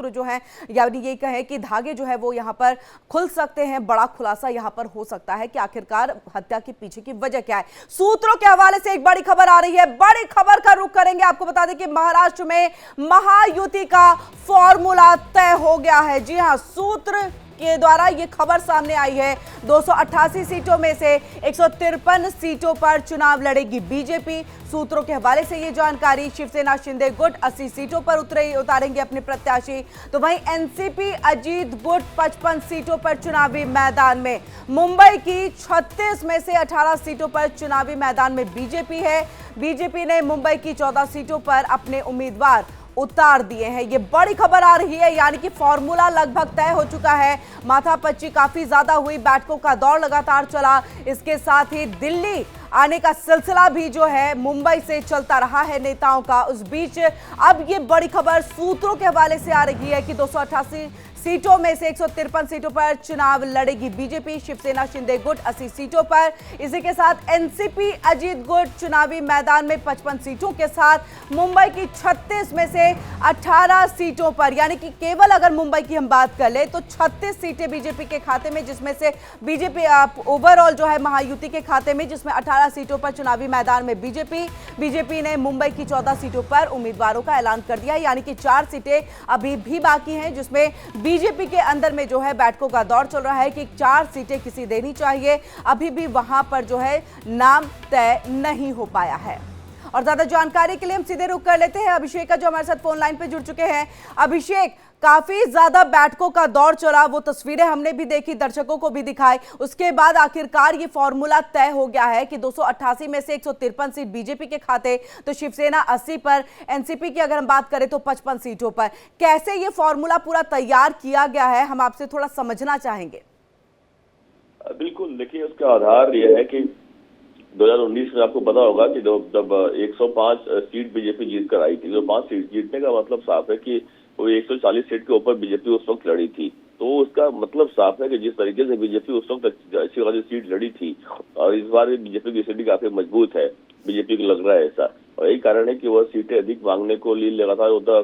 सूत्र जो है यानी ये कहें कि धागे जो है वो यहाँ पर खुल सकते हैं। बड़ा खुलासा यहाँ पर हो सकता है कि आखिरकार हत्या के पीछे की वजह क्या है। सूत्रों के हवाले से एक बड़ी खबर आ रही है, बड़ी खबर का रुख करेंगे। आपको बता दें कि महाराष्ट्र में महायुति का फॉर्मूला तय हो गया है। जी हां, सूत्र के द्वारा ये खबर सामने आई है। 288 सीटों में से 153 सीटों पर चुनाव लड़ेगी बीजेपी। सूत्रों के हवाले से ये जानकारी। शिवसेना शिंदे गुट 80 सीटों पर उतारेंगे अपने प्रत्याशी, तो वहीं एनसीपी अजीत गुट 55 सीटों पर चुनावी मैदान में। मुंबई की 36 में से 18 सीटों पर चुनावी मैदान में बीजेपी है। बीजेपी ने मुंबई की 14 सीटों पर अपने उम्मीदवार उतार दिए हैं। ये बड़ी खबर आ रही है, यानी कि फॉर्मूला लगभग तय हो चुका है। माथापच्ची काफी ज्यादा हुई, बैठकों का दौर लगातार चला। इसके साथ ही दिल्ली आने का सिलसिला भी जो है मुंबई से चलता रहा है नेताओं का। उस बीच अब ये बड़ी खबर सूत्रों के हवाले से आ रही है कि 288 सीटों में से 153 सीटों पर चुनाव लड़ेगी बीजेपी। शिवसेना शिंदे गुट 80 सीटों पर। इसी के साथ एनसीपी अजीत गुट चुनावी मैदान में 55 सीटों के साथ मुंबई की 36 में से 18 सीटों पर, यानी कि केवल अगर मुंबई की हम बात कर ले तो 36 सीटें बीजेपी के खाते में, जिसमें से बीजेपी ओवरऑल जो है महायुति के खाते में, जिसमें 18 सीटों पर चुनावी मैदान में बीजेपी ने मुंबई की 14 सीटों पर उम्मीदवारों का ऐलान कर दिया है। यानी कि 4 सीटें अभी भी बाकी हैं, जिसमें बीजेपी के अंदर में जो है बैठकों का दौर चल रहा है कि 4 सीटें किसी देनी चाहिए। अभी भी वहां पर जो है नाम तय नहीं हो पाया है। और ज्यादा जानकारी के लिए हम सीधे रुख कर लेते हैं अभिषेक का, जो हमारे साथ फोन लाइन पे जुड़ चुके हैं। अभिषेक, काफी ज्यादा बैठकों का दौर चला, वो तस्वीरें हमने भी देखी, दर्शकों को भी दिखाई। उसके बाद आखिरकार ये फॉर्मूला तय हो गया है कि 288 में से 153 सीट बीजेपी के खाते, तो शिवसेना 80 पर, एनसीपी की अगर हम बात करें तो 55 सीटों पर। कैसे ये फॉर्मूला पूरा तैयार किया गया है, हम आपसे थोड़ा समझना चाहेंगे। बिल्कुल, देखिए उसका आधार यह है कि 2019 में आपको पता होगा कि जब 105 सीट बीजेपी जीत कर आई थी, 105 सीट जीतने का मतलब साफ है कि वो 140 सीट के ऊपर बीजेपी उस वक्त लड़ी थी। तो उसका मतलब साफ है कि जिस तरीके से बीजेपी उस वक्त अच्छी खासी सीट लड़ी थी, और इस बार भी बीजेपी की स्थिति काफी मजबूत है, बीजेपी को लग रहा है ऐसा। और यही कारण है कि वह सीटें अधिक मांगने को लिए लगातार होता।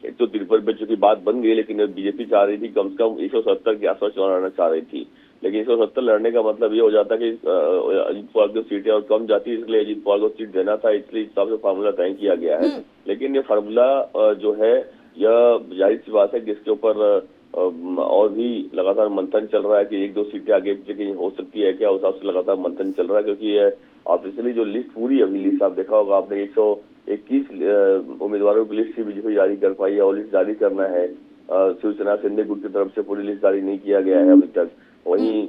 153 पे चूंकि बात बन गई, लेकिन बीजेपी चाह रही थी कम से कम 170 के आसपास चुनाव लड़ना चाह रही थी। लेकिन 170 लड़ने का मतलब ये हो जाता कि अजीत पवार की सीटें और कम जाती, इसलिए अजीत पवार को सीट देना था, इसलिए इस हिसाब से फार्मूला तय किया गया है। लेकिन ये फार्मूला जो है यह जाहिर सी बात है कि इसके ऊपर और भी लगातार मंथन चल रहा है कि 1-2 सीटें आगे पीछे कहीं हो सकती है क्या, उस हिसाब से लगातार मंथन चल रहा है। क्योंकि ये ऑफिशियली जो लिस्ट पूरी अभी लिस्ट आप देखा होगा आपने, 121 उम्मीदवारों की लिस्ट बीजेपी जारी कर पाई है, और लिस्ट जारी करना है। शिवसेना शिंदे गुट की तरफ से पूरी लिस्ट जारी नहीं किया गया है अभी तक। वहीं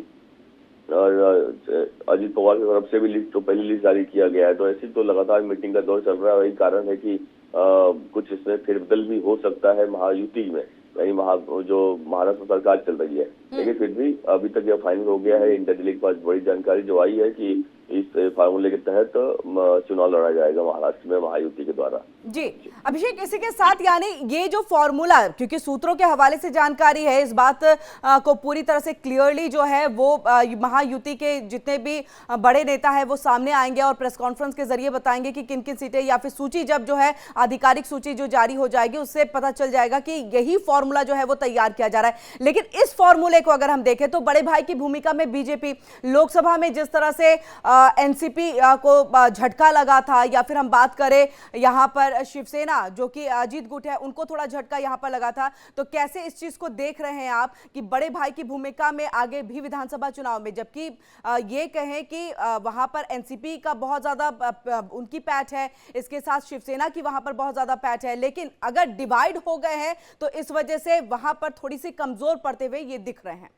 अजीत पवार की तरफ से भी लिस्ट तो पहली लिस्ट जारी किया गया है। तो ऐसी तो लगातार मीटिंग का दौर चल रहा है। वही कारण है कि कुछ इसमें फेरबदल भी हो सकता है महायुति में, यानी जो महाराष्ट्र सरकार चल रही है। लेकिन फिर भी अभी तक यह फाइनल हो गया है। इंटर दिल्ली के पास बड़ी जानकारी जो आई है कि इस फार्मूले के तहत चुनाव लड़ा जाएगा महाराष्ट्र में महायुति के द्वारा। जी अभिषेक, इसी के साथ यानी ये जो फॉर्मूला, क्योंकि सूत्रों के हवाले से जानकारी है, इस बात को पूरी तरह से क्लियरली जो है वो महायुति के जितने भी बड़े नेता है वो सामने आएंगे और प्रेस कॉन्फ्रेंस के जरिए बताएंगे कि किन किन सीटें, या फिर सूची जब जो है आधिकारिक सूची जो जारी हो जाएगी उससे पता चल जाएगा कि यही फॉर्मूला जो है वो तैयार किया जा रहा है। लेकिन इस फॉर्मूले को अगर हम देखें तो बड़े भाई की भूमिका में बीजेपी, लोकसभा में जिस तरह से एनसीपी को झटका लगा था, या फिर हम बात करें यहाँ पर शिवसेना जो कि अजीत गुट है उनको थोड़ा झटका यहाँ पर लगा था, तो कैसे इस चीज को देख रहे हैं आप कि बड़े भाई की भूमिका में आगे भी विधानसभा चुनाव में, जबकि ये कहें कि वहां पर एनसीपी का बहुत ज्यादा उनकी पैठ है, इसके साथ शिवसेना की वहां पर बहुत ज्यादा पैठ है, लेकिन अगर डिवाइड हो गए हैं तो इस वजह से वहां पर थोड़ी सी कमजोर पड़ते हुए ये दिख रहे हैं।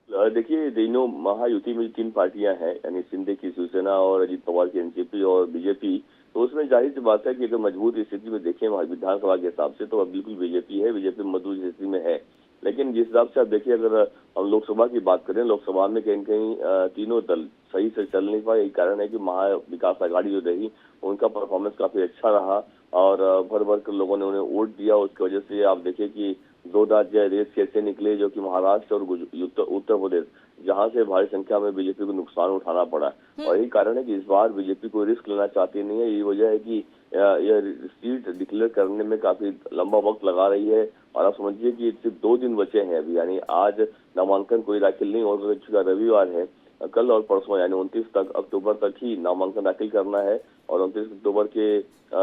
देखिए, तीनों महायुति में 3 पार्टियां हैं, यानी शिंदे की शिवसेना और अजीत पवार की एनसीपी और बीजेपी। तो उसमें जाहिर सी बात है कि अगर मजबूत स्थिति में देखें विधानसभा के हिसाब से तो बिल्कुल बीजेपी है, बीजेपी मजबूत स्थिति में है। लेकिन जिस हिसाब से आप देखिए, अगर हम लोकसभा की बात करें, लोकसभा में कहीं कहीं तीनों दल सही से चल नहीं पाए। यही कारण है कि महा विकास आघाड़ी जो रही उनका परफॉर्मेंस काफी अच्छा रहा और भर भर कर लोगों ने उन्हें वोट दिया। उसकी वजह से आप देखिए कि 2 राज्य रेस कैसे निकले, जो कि महाराष्ट्र और उत्तर प्रदेश, जहां से भारी संख्या में बीजेपी को नुकसान उठाना पड़ा। और यही कारण है कि इस बार बीजेपी को रिस्क लेना चाहती नहीं है। यही वजह है कि यह सीट डिक्लेयर करने में काफी लंबा वक्त लगा रही है। और आप समझिए कि सिर्फ 2 दिन बचे हैं अभी, यानी आज नामांकन कोई दाखिल नहीं हो चुका, रविवार है, कल और परसों यानी 29 अक्टूबर तक ही नामांकन दाखिल करना है। और 29 अक्टूबर के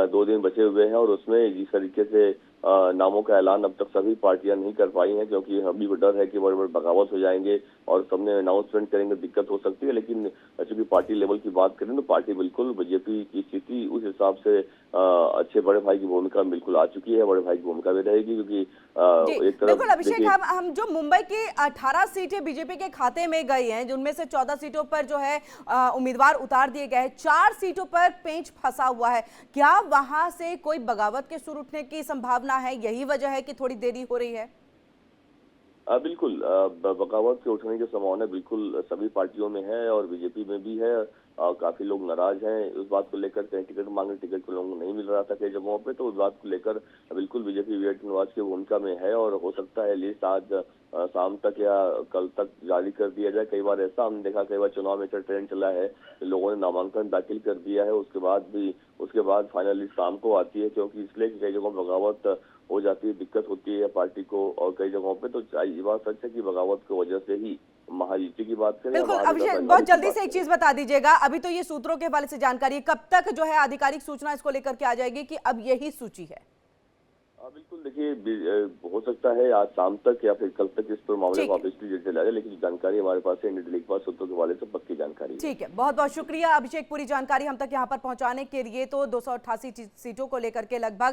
2 दिन बचे हुए हैं और उसमें जिस तरीके से नामों का ऐलान अब तक सभी पार्टियां नहीं कर पाई हैं, क्योंकि अभी को डर है कि बड़े बड़े बगावत हो जाएंगे और सबने अनाउंसमेंट करेंगे, दिक्कत हो सकती है। लेकिन चूंकि पार्टी लेवल की बात करें तो पार्टी बिल्कुल बीजेपी की स्थिति उस हिसाब से अच्छे बड़े भाई की भूमिका बिल्कुल आ चुकी है, बड़े भाई की भूमिका भी रहेगी, क्योंकि एक तरफ बिल्कुल अभिषेक, हम जो मुंबई की 18 सीटें बीजेपी के खाते में गई हैं, जिनमें से 14 सीटों पर जो है उम्मीदवार उतार दिए गए हैं, 4 सीटों पर पेंच फंसा हुआ है। क्या वहां से कोई बगावत के सुर उठने की संभावना है? यही वजह है कि थोड़ी देरी हो रही है? बिल्कुल बगावत के उठने की संभावना बिल्कुल सभी पार्टियों में है और बीजेपी में भी है। काफी लोग नाराज हैं उस बात को लेकर, कहीं टिकट मांगे, टिकट को लोगों को नहीं मिल रहा था कई जगहों पे, तो उस बात को लेकर बिल्कुल बीजेपी वेट निवास की भूमिका में है। और हो सकता है लिस्ट आज शाम तक या कल तक जारी कर दिया जाए। कई बार ऐसा हमने देखा, कई बार चुनाव में ऐसा ट्रेंड चला है, लोगों ने नामांकन दाखिल कर दिया है, उसके बाद फाइनल लिस्ट शाम को आती है, क्योंकि इसलिए कई जगहों बगावत हो जाती है, दिक्कत होती है पार्टी को। और कई जगहों पे तो ये बात सच है कि बगावत की वजह से ही महायुति की बात करें। बिल्कुल अभिषेक, बहुत जल्दी से एक चीज बता दीजिएगा, अभी तो ये सूत्रों के हवाले से जानकारी है, कब तक जो है आधिकारिक सूचना इसको लेकर के आ जाएगी कि अब यही सूची है? बिल्कुल देखिए, हो सकता है आज शाम तक या फिर कल तक इस पर मामले को ऑफिशियली डिटेल आ जाए, लेकिन जानकारी हमारे पास है, इंडिया के पास सूत्रों के हवाले से पक्की जानकारी है। ठीक है, बहुत बहुत शुक्रिया अभिषेक, पूरी जानकारी हम तक यहाँ पर पहुंचाने के लिए। तो 288 सीटों को लेकर के लगभग